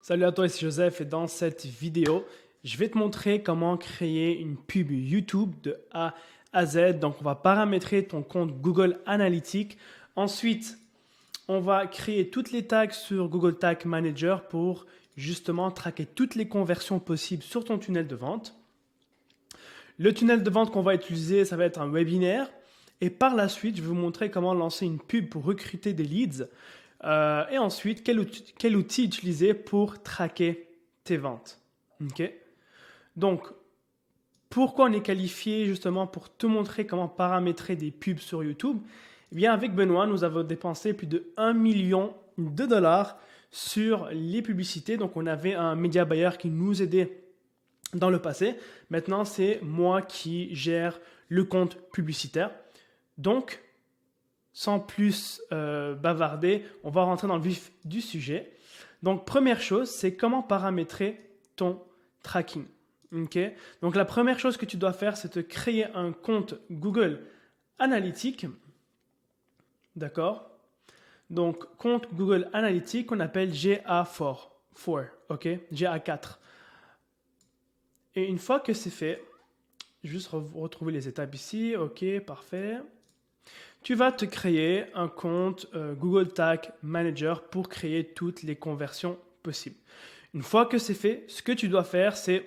Salut à toi, ici Joseph et dans cette vidéo, je vais te montrer comment créer une pub YouTube de A à Z. Donc, on va paramétrer ton compte Google Analytics. Ensuite, on va créer toutes les tags sur Google Tag Manager pour justement traquer toutes les conversions possibles sur ton tunnel de vente. Le tunnel de vente qu'on va utiliser, ça va être un webinaire. Et par la suite, je vais vous montrer comment lancer une pub pour recruter des leads. Et ensuite, quel outil utiliser pour traquer tes ventes. Ok. Donc, pourquoi on est qualifié justement pour te montrer comment paramétrer des pubs sur YouTube? Eh bien, avec Benoît, nous avons dépensé plus de 1 million de dollars sur les publicités. Donc, on avait un média buyer qui nous aidait dans le passé. Maintenant, c'est moi qui gère le compte publicitaire. Donc, sans plus bavarder, on va rentrer dans le vif du sujet. Donc, première chose, c'est comment paramétrer ton tracking. Okay? Donc, la première chose que tu dois faire, c'est de créer un compte Google Analytics. D'accord? Donc, compte Google Analytics qu'on appelle GA4. OK? GA4. Et une fois que c'est fait, je vais juste retrouver les étapes ici. OK, parfait. Tu vas te créer un compte Google Tag Manager pour créer toutes les conversions possibles. Une fois que c'est fait, ce que tu dois faire, c'est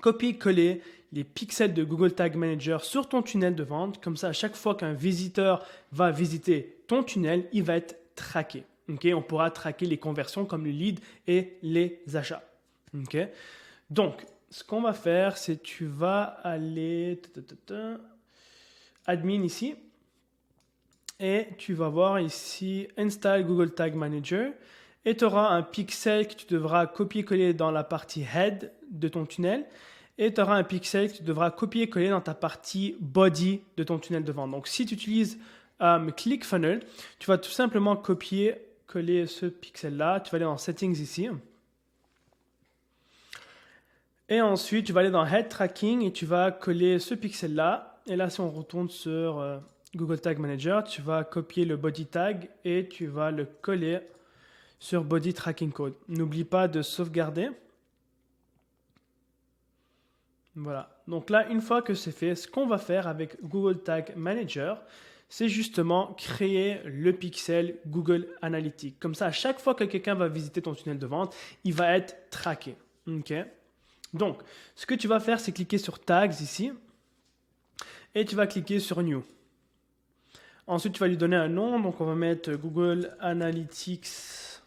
copier-coller les pixels de Google Tag Manager sur ton tunnel de vente. Comme ça, à chaque fois qu'un visiteur va visiter ton tunnel, il va être traqué. Okay? On pourra traquer les conversions comme le lead et les achats. Okay? Donc, ce qu'on va faire, c'est tu vas aller admin ici. Et tu vas voir ici Install Google Tag Manager et tu auras un pixel que tu devras copier-coller dans la partie Head de ton tunnel et tu auras un pixel que tu devras copier-coller dans ta partie Body de ton tunnel de vente. Donc si tu utilises ClickFunnels, tu vas tout simplement copier-coller ce pixel-là. Tu vas aller dans Settings ici. Et ensuite, tu vas aller dans Head Tracking et tu vas coller ce pixel-là. Et là, si on retourne sur Google Tag Manager, tu vas copier le body tag et tu vas le coller sur Body Tracking Code. N'oublie pas de sauvegarder. Voilà. Donc là, une fois que c'est fait, ce qu'on va faire avec Google Tag Manager, c'est justement créer le pixel Google Analytics. Comme ça, à chaque fois que quelqu'un va visiter ton tunnel de vente, il va être traqué. OK? Donc, ce que tu vas faire, c'est cliquer sur Tags ici et tu vas cliquer sur New. Ensuite, tu vas lui donner un nom. Donc, on va mettre Google Analytics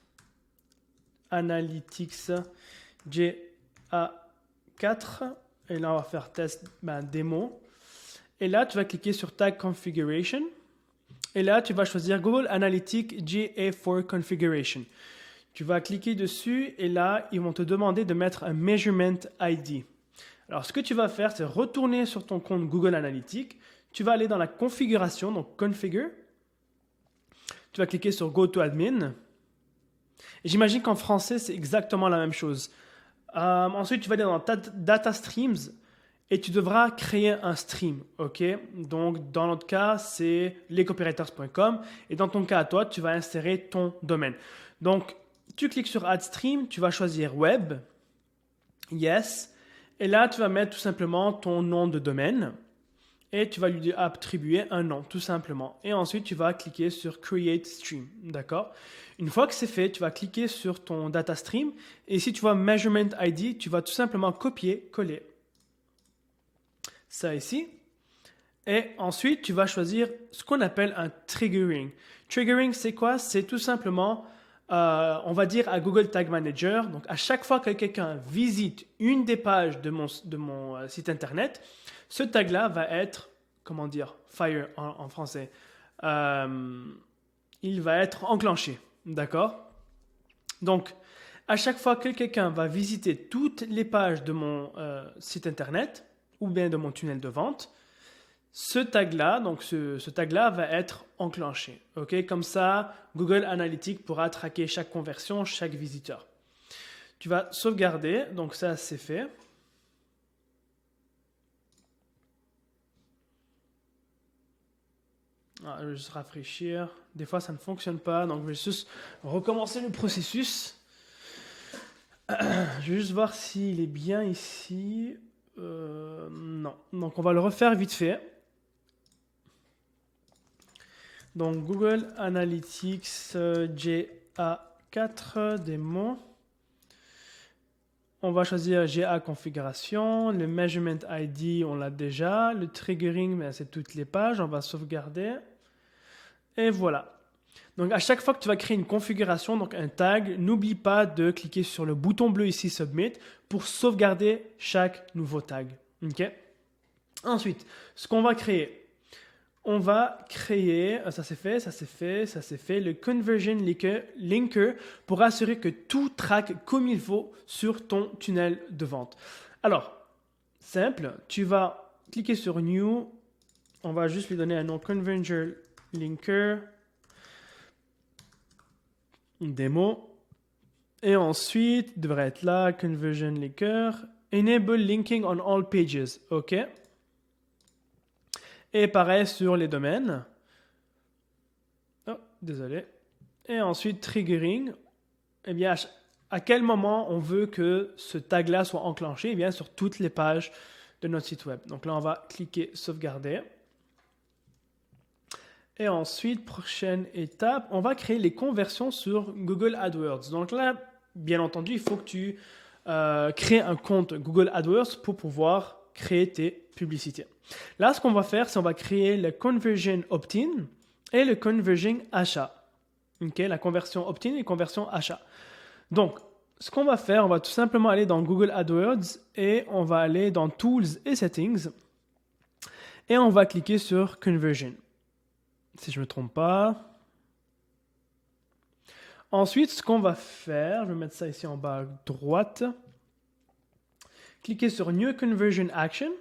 GA4. Et là, on va faire test démo. Et là, tu vas cliquer sur Tag Configuration. Et là, tu vas choisir Google Analytics GA4 Configuration. Tu vas cliquer dessus et là, ils vont te demander de mettre un Measurement ID. Alors, ce que tu vas faire, c'est retourner sur ton compte Google Analytics. Tu vas aller dans la configuration, donc Configure. Tu vas cliquer sur Go to Admin. Et j'imagine qu'en français, c'est exactement la même chose. Ensuite, tu vas aller dans Data Streams et tu devras créer un stream. Ok? Donc, dans notre cas, c'est lescopywriters.com. Et dans ton cas à toi, tu vas insérer ton domaine. Donc, tu cliques sur Add Stream, tu vas choisir Web. Yes. Et là, tu vas mettre tout simplement ton nom de domaine. Et tu vas lui attribuer un nom, tout simplement. Et ensuite, tu vas cliquer sur Create Stream. D'accord? Une fois que c'est fait, tu vas cliquer sur ton data stream. Et si tu vois Measurement ID, tu vas tout simplement copier, coller ça ici. Et ensuite, tu vas choisir ce qu'on appelle un triggering. Triggering, c'est quoi? C'est tout simplement, on va dire à Google Tag Manager, donc à chaque fois que quelqu'un visite une des pages de mon site internet, ce tag-là va être, comment dire, fire en français. Il va être enclenché. D'accord? Donc, à chaque fois que quelqu'un va visiter toutes les pages de mon site internet ou bien de mon tunnel de vente, ce tag-là, donc ce tag-là va être enclenché. Okay? Comme ça, Google Analytics pourra traquer chaque conversion, chaque visiteur. Tu vas sauvegarder. Donc ça, c'est fait. Je vais juste rafraîchir. Des fois, ça ne fonctionne pas. Donc, je vais juste recommencer le processus. Je vais juste voir s'il est bien ici. Non. Donc on va le refaire vite fait. Donc Google Analytics GA4 démo. On va choisir GA configuration. Le measurement ID, on l'a déjà. Le triggering, c'est toutes les pages. On va sauvegarder. Et voilà. Donc à chaque fois que tu vas créer une configuration, donc un tag, n'oublie pas de cliquer sur le bouton bleu ici Submit pour sauvegarder chaque nouveau tag. Ok. Ensuite, ce qu'on va créer, on va créer, ça c'est fait, ça c'est fait, ça c'est fait, le Conversion Linker pour assurer que tout traque comme il faut sur ton tunnel de vente. Alors, simple, tu vas cliquer sur New, on va juste lui donner un nom Conversion Linker. Une démo. Et ensuite, il devrait être là, Conversion Linker. Enable linking on all pages. OK. Et pareil sur les domaines. Oh, désolé. Et ensuite, triggering. Eh bien, à quel moment on veut que ce tag-là soit enclenché? Eh bien, sur toutes les pages de notre site web. Donc là, on va cliquer sauvegarder. Et ensuite, prochaine étape, on va créer les conversions sur Google AdWords. Donc là, bien entendu, il faut que tu crées un compte Google AdWords pour pouvoir créer tes publicités. Là, ce qu'on va faire, c'est on va créer le Conversion Opt-in et le Conversion Achat. Okay, la conversion Opt-in et la conversion Achat. Donc, ce qu'on va faire, on va tout simplement aller dans Google AdWords et on va aller dans Tools et Settings et on va cliquer sur Conversion. Si je ne me trompe pas. Ensuite, ce qu'on va faire, je vais mettre ça ici en bas à droite. Cliquez sur New Conversion Action.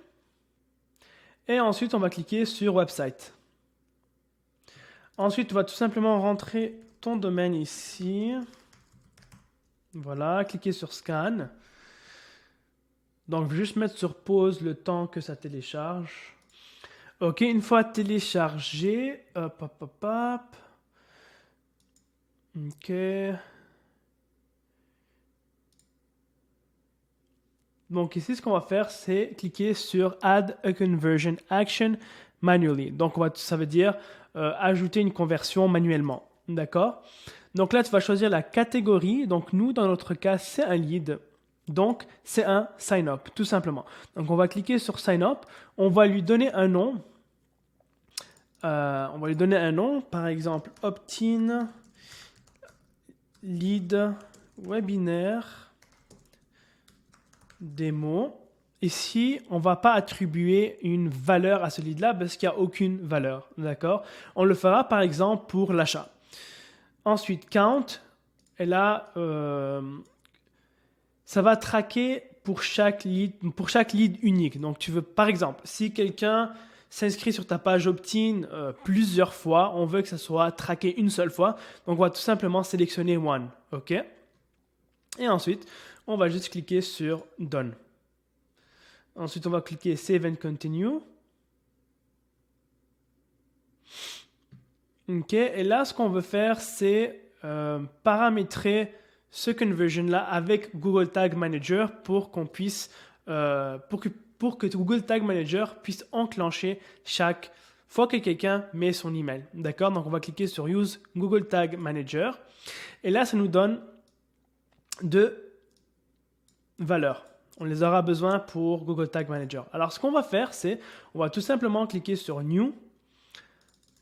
Et ensuite, on va cliquer sur Website. Ensuite, tu vas tout simplement rentrer ton domaine ici. Voilà, cliquez sur Scan. Donc, je vais juste mettre sur pause le temps que ça télécharge. Ok, une fois téléchargé, hop. Ok. Donc ici, ce qu'on va faire, c'est cliquer sur Add a Conversion Action Manually. Donc ça veut dire ajouter une conversion manuellement. D'accord? Donc là, tu vas choisir la catégorie. Donc nous, dans notre cas, c'est un lead. Donc c'est un sign up, tout simplement. Donc on va cliquer sur sign up. On va lui donner un nom. Par exemple, opt-in lead webinaire démo. Ici, on ne va pas attribuer une valeur à ce lead-là parce qu'il n'y a aucune valeur. D'accord? On le fera par exemple pour l'achat. Ensuite, count. Et là, ça va traquer pour chaque lead unique. Donc, tu veux, par exemple, si quelqu'un s'inscrit sur ta page opt-in plusieurs fois, on veut que ça soit traqué une seule fois. Donc, on va tout simplement sélectionner one. OK? Et ensuite, on va juste cliquer sur Done. Ensuite, on va cliquer Save and Continue. OK. Et là, ce qu'on veut faire, c'est paramétrer ce conversion-là avec Google Tag Manager pour qu'on puisse, pour que Google Tag Manager puisse enclencher chaque fois que quelqu'un met son email. D'accord? Donc, on va cliquer sur Use Google Tag Manager. Et là, ça nous donne deux valeurs. On les aura besoin pour Google Tag Manager. Alors, ce qu'on va faire, c'est, on va tout simplement cliquer sur New.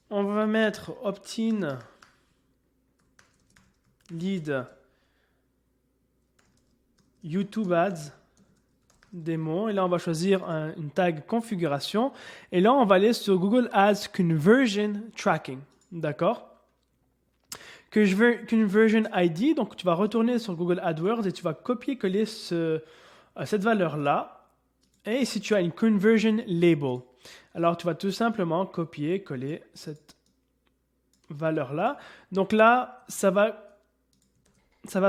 On va mettre Opt-in Lead YouTube Ads démo. Et là, on va choisir une tag configuration. Et là, on va aller sur Google Ads Conversion Tracking. D'accord? Conversion ID. Donc, tu vas retourner sur Google AdWords et tu vas copier-coller cette valeur-là. Et si tu as une Conversion Label, alors tu vas tout simplement copier-coller cette valeur-là. Donc là, ça va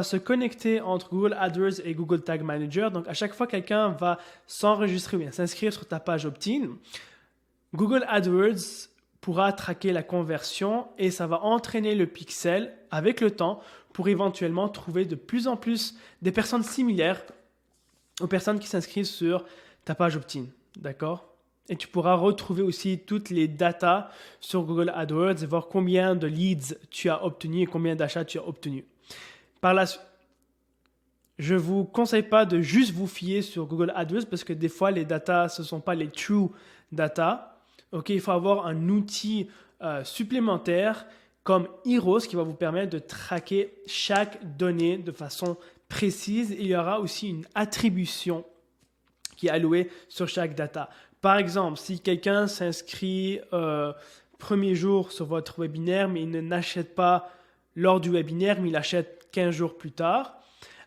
se connecter entre Google AdWords et Google Tag Manager. Donc, à chaque fois que quelqu'un va s'enregistrer ou bien s'inscrire sur ta page opt-in, Google AdWords pourra traquer la conversion et ça va entraîner le pixel avec le temps pour éventuellement trouver de plus en plus des personnes similaires aux personnes qui s'inscrivent sur ta page opt-in. D'accord? Et tu pourras retrouver aussi toutes les datas sur Google AdWords et voir combien de leads tu as obtenu et combien d'achats tu as obtenu. Par la suite, je ne vous conseille pas de juste vous fier sur Google AdWords parce que des fois, les datas, ce ne sont pas les true data. Okay, il faut avoir un outil supplémentaire comme Heroes qui va vous permettre de traquer chaque donnée de façon précise. Il y aura aussi une attribution qui est allouée sur chaque data. Par exemple, si quelqu'un s'inscrit premier jour sur votre webinaire, mais il n'achète pas lors du webinaire, mais il achète 15 jours plus tard,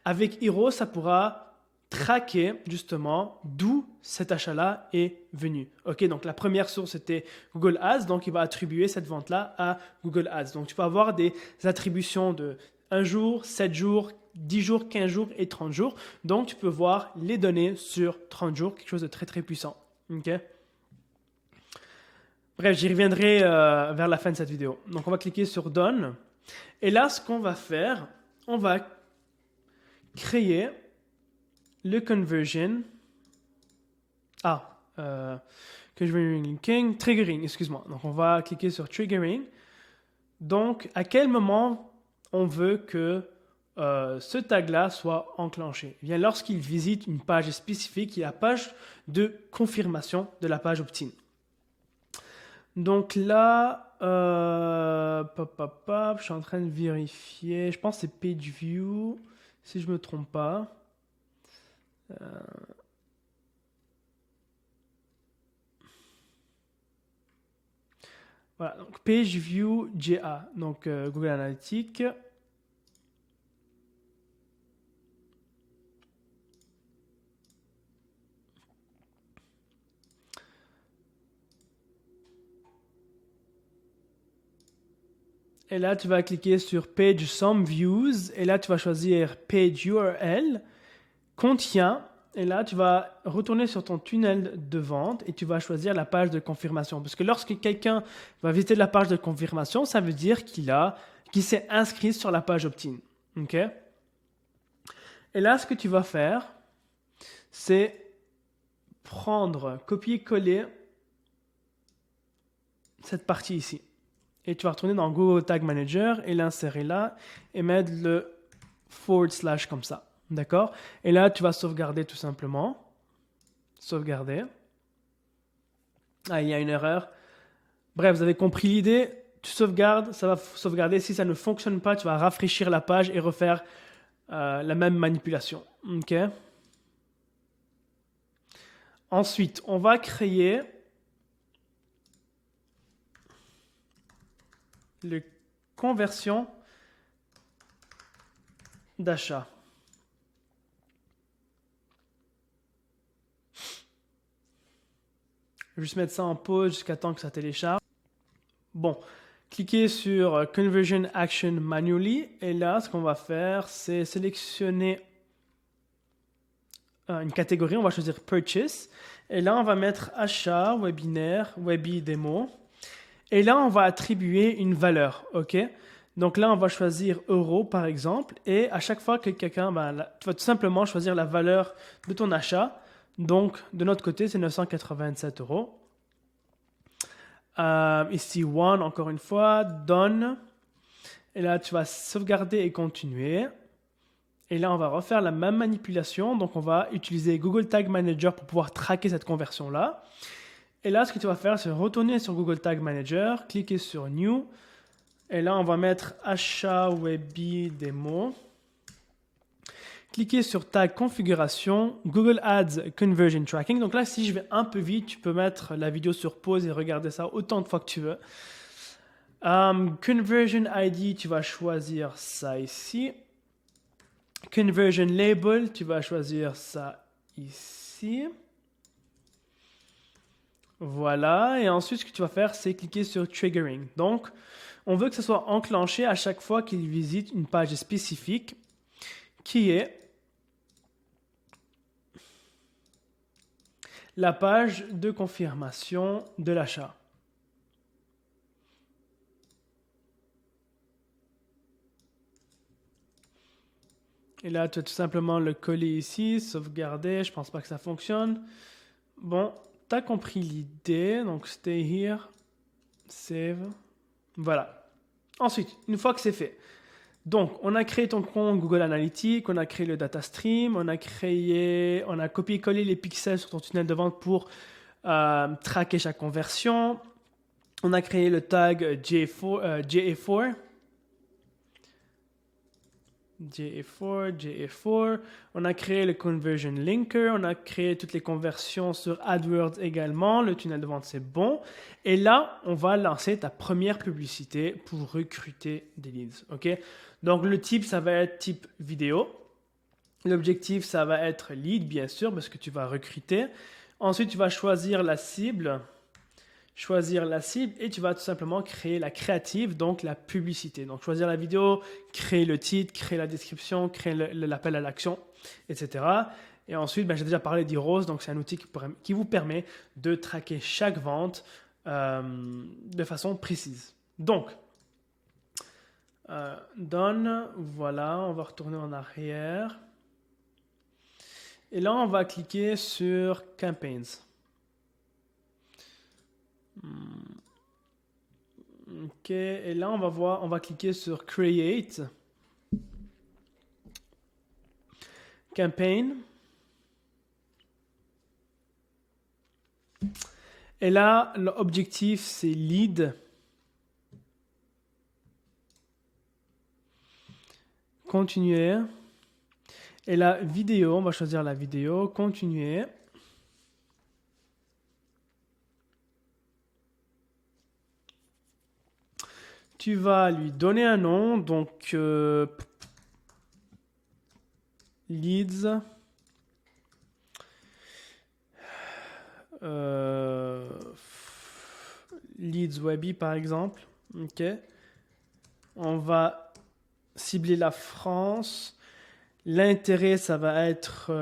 avec Heroes, ça pourra traquer justement d'où cet achat-là est venu. Ok, donc la première source était Google Ads, donc il va attribuer cette vente-là à Google Ads. Donc tu peux avoir des attributions de 1 jour, 7 jours, 10 jours, 15 jours et 30 jours. Donc tu peux voir les données sur 30 jours, quelque chose de très très puissant. Ok. Bref, j'y reviendrai vers la fin de cette vidéo. Donc on va cliquer sur Done. Et là, ce qu'on va faire, on va créer le conversion. Conversion linking, triggering, excuse-moi. Donc, on va cliquer sur triggering. Donc, à quel moment on veut que ce tag-là soit enclenché? Eh bien, lorsqu'il visite une page spécifique, qui est la page de confirmation de la page opt-in. Donc là, je suis en train de vérifier. Je pense que c'est page view, si je ne me trompe pas. Voilà, donc page view GA, donc Google Analytics. Et là, tu vas cliquer sur Page Some Views. Et là, tu vas choisir Page URL, contient. Et là, tu vas retourner sur ton tunnel de vente et tu vas choisir la page de confirmation. Parce que lorsque quelqu'un va visiter la page de confirmation, ça veut dire qu'il s'est inscrit sur la page opt-in. Okay? Et là, ce que tu vas faire, c'est prendre, copier-coller cette partie ici. Et tu vas retourner dans Google Tag Manager et l'insérer là et mettre le / comme ça. D'accord? Et là, tu vas sauvegarder tout simplement. Sauvegarder. Ah, il y a une erreur. Bref, vous avez compris l'idée. Tu sauvegardes, ça va sauvegarder. Si ça ne fonctionne pas, tu vas rafraîchir la page et refaire la même manipulation. OK? Ensuite, on va créer le conversion d'achat. Je vais juste mettre ça en pause jusqu'à temps que ça télécharge. Bon, cliquez sur Conversion Action Manually. Et là, ce qu'on va faire, c'est sélectionner une catégorie. On va choisir Purchase. Et là, on va mettre Achat, Webinaire, Webi Démo. Et là, on va attribuer une valeur. OK? Donc là, on va choisir euros, par exemple. Et à chaque fois que quelqu'un, tu vas tout simplement choisir la valeur de ton achat. Donc, de notre côté, c'est 987 euros. Ici, one, encore une fois, done. Et là, tu vas sauvegarder et continuer. Et là, on va refaire la même manipulation. Donc, on va utiliser Google Tag Manager pour pouvoir traquer cette conversion-là. Et là, ce que tu vas faire, c'est retourner sur Google Tag Manager, cliquer sur New. Et là, on va mettre Achat Webi Démo. Cliquez sur Tag Configuration, Google Ads Conversion Tracking. Donc là, si je vais un peu vite, tu peux mettre la vidéo sur pause et regarder ça autant de fois que tu veux. Conversion ID, tu vas choisir ça ici. Conversion Label, tu vas choisir ça ici. Voilà. Et ensuite, ce que tu vas faire, c'est cliquer sur Triggering. Donc, on veut que ce soit enclenché à chaque fois qu'il visite une page spécifique qui est la page de confirmation de l'achat. Et là, tu vas tout simplement le coller ici, sauvegarder. Je pense pas que ça fonctionne. Bon, tu as compris l'idée. Donc, stay here, save. Voilà. Ensuite, une fois que c'est fait, donc, on a créé ton compte Google Analytics, on a créé le data stream, on a copié-collé les pixels sur ton tunnel de vente pour traquer chaque conversion. On a créé le tag JA4. On a créé le conversion linker, on a créé toutes les conversions sur AdWords également, le tunnel de vente c'est bon. Et là, on va lancer ta première publicité pour recruter des leads. Ok? Donc le type, ça va être type vidéo. L'objectif, ça va être lead, bien sûr, parce que tu vas recruter. Ensuite, tu vas choisir la cible et tu vas tout simplement créer la créative, donc la publicité. Donc choisir la vidéo, créer le titre, créer la description, créer l'appel à l'action, etc. Et ensuite, j'ai déjà parlé d'Heroes, donc c'est un outil qui vous permet de traquer chaque vente de façon précise. Donc, done, voilà, on va retourner en arrière. Et là, on va cliquer sur Campaigns. Ok, et là on va cliquer sur Create Campaign. Et là, l'objectif c'est lead. Continuer. Et la vidéo, on va choisir la vidéo, continuer. Tu vas lui donner un nom, donc leads leads Webby par exemple. Ok. On va cibler la France. L'intérêt, ça va être,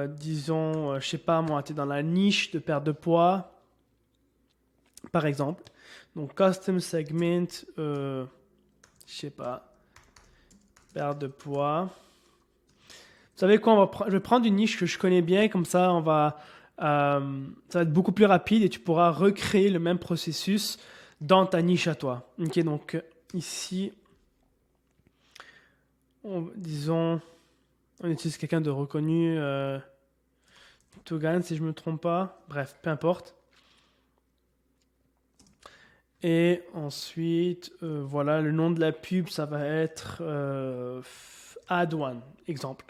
disons, je sais pas moi, tu es dans la niche de perte de poids, par exemple. Donc, custom segment, je sais pas, perte de poids. Vous savez quoi, je vais prendre une niche que je connais bien, comme ça, ça va être beaucoup plus rapide et tu pourras recréer le même processus dans ta niche à toi. Ok, donc ici, disons, on utilise quelqu'un de reconnu, Togan si je ne me trompe pas, bref, peu importe. Et ensuite, voilà, le nom de la pub, ça va être Ad One, exemple.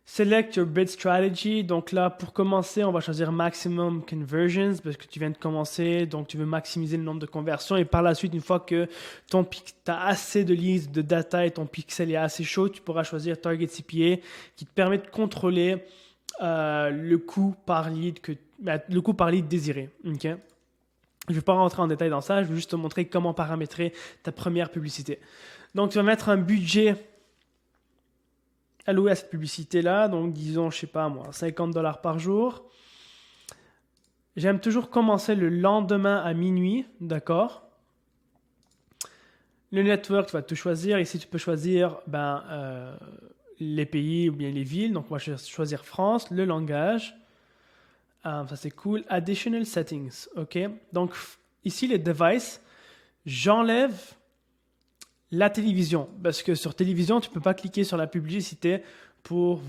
Select your bid strategy. Donc là, pour commencer, on va choisir maximum conversions parce que tu viens de commencer, donc tu veux maximiser le nombre de conversions. Et par la suite, une fois que tu as assez de leads, de data et ton pixel est assez chaud, tu pourras choisir Target CPA qui te permet de contrôler le coût par lead désiré. Okay? Je ne vais pas rentrer en détail dans ça, je vais juste te montrer comment paramétrer ta première publicité. Donc, tu vas mettre un budget alloué à cette publicité-là, donc disons, je sais pas moi, $50 par jour. J'aime toujours commencer le lendemain à minuit, d'accord? Le network, tu vas tout choisir. Ici, tu peux choisir les pays ou bien les villes. Donc, moi, je vais choisir France, le langage. Ça, c'est cool. Additional settings, ok? Donc, ici, les devices, j'enlève la télévision, parce que sur télévision, tu ne peux pas cliquer sur la publicité pour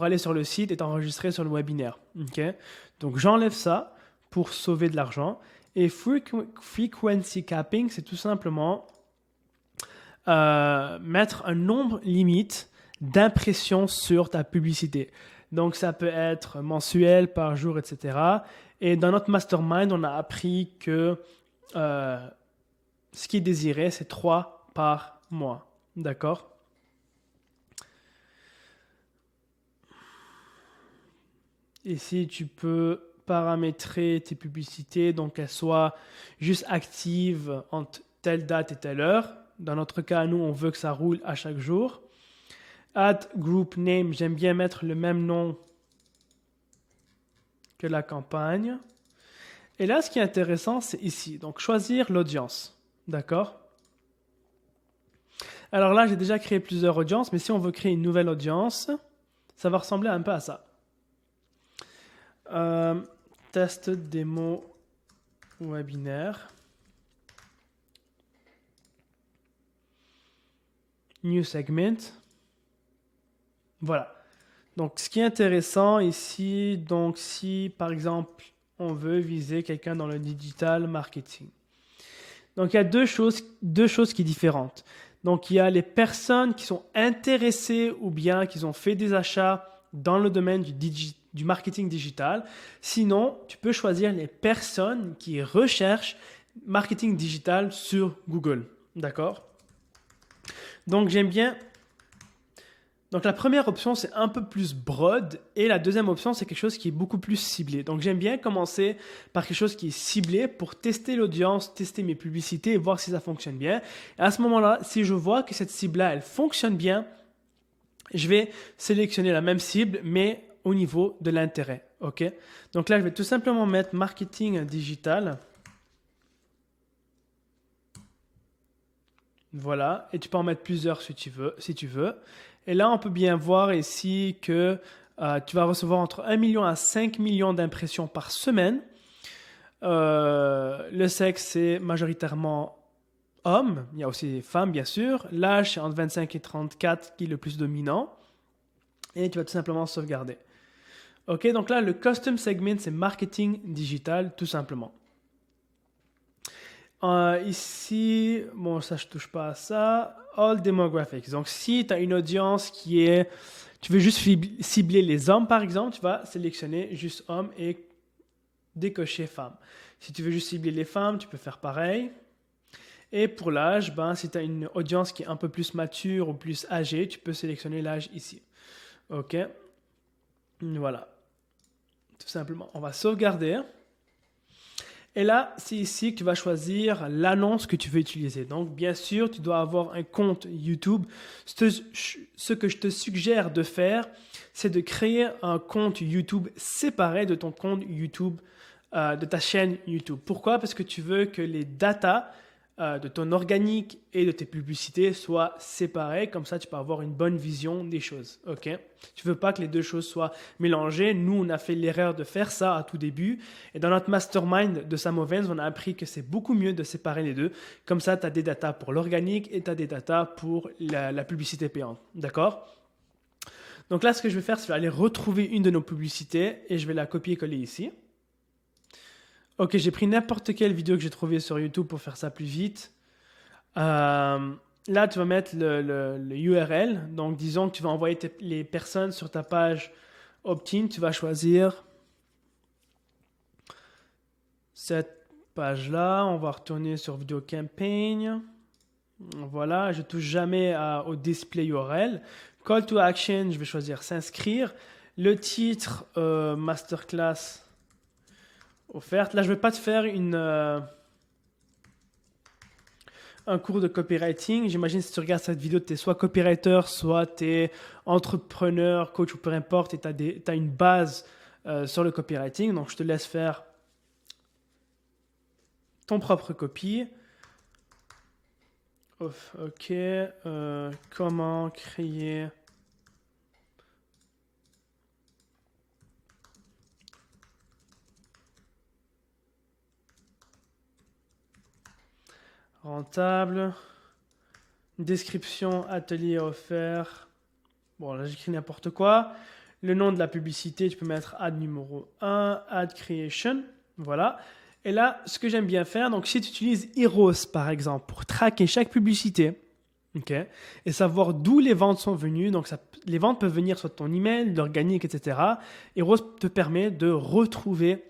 aller sur le site et t'enregistrer sur le webinaire. Okay? Donc, j'enlève ça pour sauver de l'argent. Et frequency capping, c'est tout simplement mettre un nombre limite d'impressions sur ta publicité. Donc, ça peut être mensuel, par jour, etc. Et dans notre mastermind, on a appris que ce qui est désiré, c'est 3 par mois. D'accord? Ici, tu peux paramétrer tes publicités, donc qu'elles soient juste actives entre telle date et telle heure. Dans notre cas, nous, on veut que ça roule à chaque jour. Add group name, j'aime bien mettre le même nom que la campagne. Et là, ce qui est intéressant, c'est ici. Donc, choisir l'audience. D'accord? Alors là, j'ai déjà créé plusieurs audiences, mais si on veut créer une nouvelle audience, Ça va ressembler un peu à ça. Test démo webinaire. New segment. Voilà. Donc, ce qui est intéressant ici, donc si par exemple, on veut viser quelqu'un dans le digital marketing. Donc, il y a deux choses qui sont différentes. Donc, il y a les personnes qui sont intéressées ou bien qui ont fait des achats dans le domaine du marketing digital. Sinon, tu peux choisir les personnes qui recherchent marketing digital sur Google. D'accord? Donc, j'aime bien. Donc, la première option, c'est un peu plus broad et la deuxième option, c'est quelque chose qui est beaucoup plus ciblé. Donc, j'aime bien commencer par quelque chose qui est ciblé pour tester l'audience, tester mes publicités et voir si ça fonctionne bien. Et à ce moment-là, si je vois que cette cible-là, elle fonctionne bien, je vais sélectionner la même cible, mais au niveau de l'intérêt. OK? Donc là, je vais tout simplement mettre marketing digital. Voilà. Et tu peux en mettre plusieurs si tu veux. Et là, on peut bien voir ici que tu vas recevoir entre 1 million à 5 millions d'impressions par semaine. Le sexe, c'est majoritairement homme. Il y a aussi des femmes, bien sûr. L'âge, c'est entre 25 et 34 qui est le plus dominant. Et tu vas tout simplement sauvegarder. OK, donc là, le custom segment, c'est marketing digital, tout simplement. Ici, bon, ça, je touche pas à ça. All demographics. Donc, si tu as une audience qui est... Tu veux juste cibler les hommes, par exemple, tu vas sélectionner juste hommes et décocher femmes. Si tu veux juste cibler les femmes, tu peux faire pareil. Et pour l'âge, si tu as une audience qui est un peu plus mature ou plus âgée, tu peux sélectionner l'âge ici. OK. Voilà. Tout simplement. On va sauvegarder. Et là, c'est ici que tu vas choisir l'annonce que tu veux utiliser. Donc, bien sûr, tu dois avoir un compte YouTube. Ce que je te suggère de faire, c'est de créer un compte YouTube séparé de ton compte YouTube, de ta chaîne YouTube. Pourquoi? Parce que tu veux que les datas de ton organique et de tes publicités soient séparées. Comme ça, tu peux avoir une bonne vision des choses. OK? Tu veux pas que les deux choses soient mélangées. Nous, on a fait l'erreur de faire ça à tout début. Et dans notre mastermind de Sam Ovens, on a appris que c'est beaucoup mieux de séparer les deux. Comme ça, tu as des datas pour l'organique et tu as des datas pour la publicité payante. D'accord? Donc là, ce que je vais faire, c'est que je vais aller retrouver une de nos publicités et je vais la copier-coller ici. Ok, j'ai pris n'importe quelle vidéo que j'ai trouvée sur YouTube pour faire ça plus vite. Là, tu vas mettre le URL. Donc, disons que tu vas envoyer les personnes sur ta page opt-in. Tu vas choisir cette page-là. On va retourner sur Video Campaign. Voilà, je ne touche jamais au display URL. Call to action, je vais choisir s'inscrire. Le titre, masterclass offerte. Là, je ne vais pas te faire un cours de copywriting. J'imagine si tu regardes cette vidéo, tu es soit copywriter, soit tu es entrepreneur, coach ou peu importe, et tu as une base sur le copywriting. Donc, je te laisse faire ton propre copy. OK. Comment créer... rentable, description, atelier offert. Bon, là j'écris n'importe quoi. Le nom de la publicité, tu peux mettre ad numéro 1, ad creation. Voilà. Et là, ce que j'aime bien faire, donc si tu utilises Eros par exemple pour traquer chaque publicité, okay, et savoir d'où les ventes sont venues, donc les ventes peuvent venir soit de ton email, d'organique, etc. Eros te permet de retrouver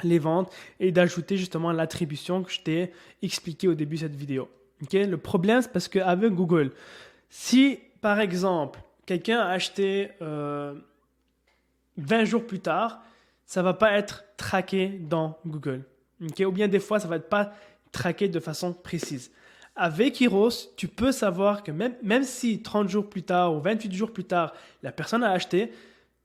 les ventes et d'ajouter justement l'attribution que je t'ai expliqué au début de cette vidéo. Okay? Le problème, c'est parce qu'avec Google, si par exemple, quelqu'un a acheté 20 jours plus tard, ça ne va pas être traqué dans Google. Okay? Ou bien des fois, ça ne va pas traqué de façon précise. Avec Eros, tu peux savoir que même si 30 jours plus tard ou 28 jours plus tard, la personne a acheté,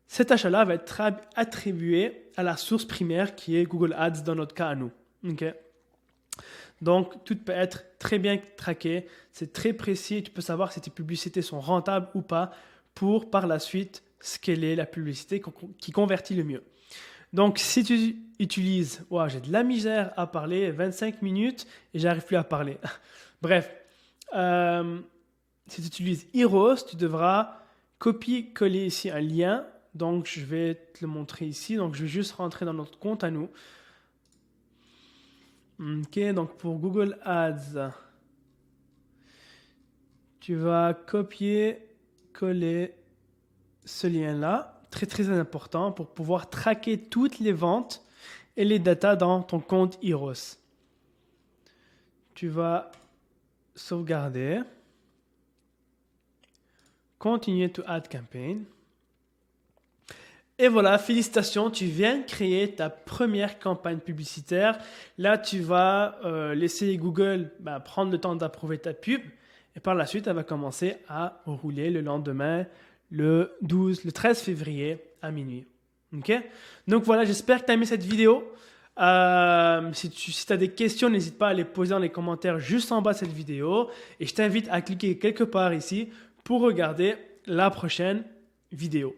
cet achat-là va être attribué à la source primaire qui est Google Ads dans notre cas à nous. Okay? Donc, tout peut être très bien traqué. C'est très précis. Tu peux savoir si tes publicités sont rentables ou pas pour par la suite scaler la publicité qui convertit le mieux. Donc, si tu utilises, j'ai de la misère à parler, 25 minutes et j'arrive plus à parler. Bref, si tu utilises Eros, tu devras copier-coller ici un lien. Donc, je vais te le montrer ici. Donc, je vais juste rentrer dans notre compte à nous. Ok, donc pour Google Ads, tu vas copier-coller ce lien-là. Très, très important pour pouvoir traquer toutes les ventes et les datas dans ton compte Eros. Tu vas sauvegarder. Continuer to add campaign. Et voilà, félicitations, tu viens de créer ta première campagne publicitaire. Là, tu vas laisser Google prendre le temps d'approuver ta pub. Et par la suite, elle va commencer à rouler le lendemain, le 13 février à minuit. Ok? Donc voilà, j'espère que tu as aimé cette vidéo. Si tu as des questions, n'hésite pas à les poser dans les commentaires juste en bas de cette vidéo. Et je t'invite à cliquer quelque part ici pour regarder la prochaine vidéo.